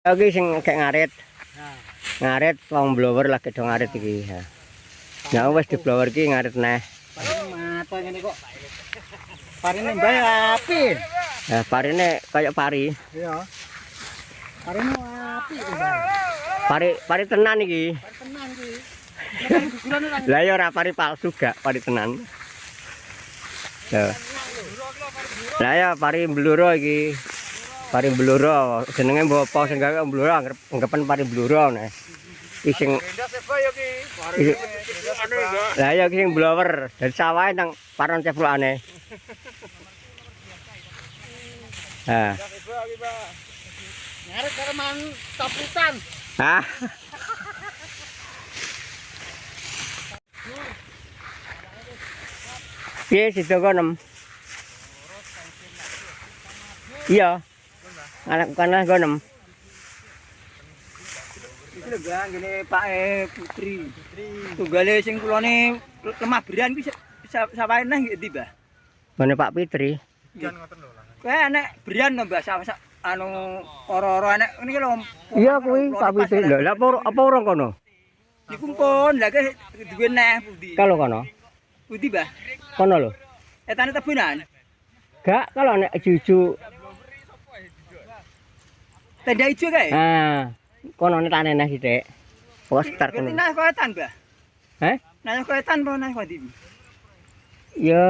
Oke sing kayak ngarit. Ngarit wong blower lagi do ngarit iki. Nah wis di blower iki ngarit neh. Mata ngene kok. Parine mbae api. Ya parine kayak pari. Iya. Parine api iki. Pari tenan iki. Pari tenan iki. Lah ya ora pari palsu gak, pari tenan. Lah ya pari bluro iki. Pari bluro, jenenge mbok apa sing gawe bluro anggapan pari bluro nek. Iki sing lah ya iki sing blower dari sawah nang paron ceplokane. Nah. Nyarek karo mang taputan. Hah? Piye situ konem? Iya. Anak kana konem. Iki lho Bang, ngene Pak Putri. Tunggale sing kulone lemah beran kuwi sawahe neh ngendi, Mbah? Ngene Pak Fitri. Jan ngoten lho. Kae enek beran lho, Mbah, anu ora-ora enek ngene lho. Iya kuwi Pak Fitri. Lho, lha apa urung kono? Iku pun lha ke duwe neh pundi? Kalau kono. Pundi, Mbah? Kono lho. Etane tebunan. Gak kalau nek juju. Tenda ijo kae. Nah, kono nek tane neh sithik. Pokok sekitar kono. Ngerti nah kok etan, Mbah? Heh? Nah kok etan apa nah kok ndi? Ya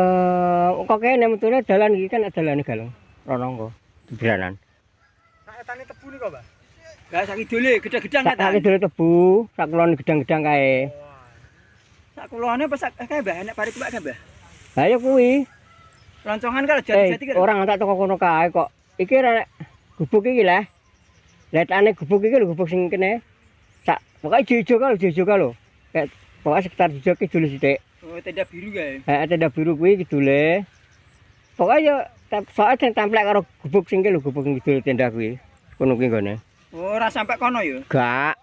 kok kene metune dalan iki kan dalane galeng. Rono engko diberanan. Sak etane tebu nika, Mbah. Lah sak idole gedang-gedang Sak dulu tebu, sak kulon gedang-gedang kae. Sak kulone apa sak kae, Mbah? Enek pari kuwak kae, Mbah? Lah ya kuwi. Loncongan karo jati-jati karo. Orang tak toko kono kae kok. Iki ora gubuk iki lah. Letane gubuk iki lho gubuk sing kene. Sak pokoke ijo-ijo ka lho. Kayak pokoke sekitar ijo ki dulu sithik. Oh, tenda biru kae. Heeh, tenda biru kuwi kidule. Pokoke ya soalnya sing templek karo gubuk sing ki lho gubuk sing kidul tenda kuwi. Kono kuwi nggone. Oh, ora sampai kono ya. Gak.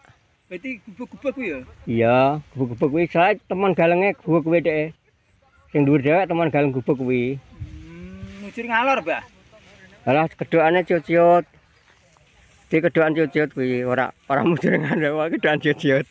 Berarti gubuk-gubuk kuwi ya. Iya, gubuk-gubuk kuwi soalnya teman galenge gubuk kuwi dhek. Sing dhuwur dhewek teman galeng gubuk kuwi. Mujur ngalor, Mbah. Alah kedokane ciut-ciut. Di kedokan ciut-ciut kuwi ora mujur ngalor, kedokane ciut-ciut.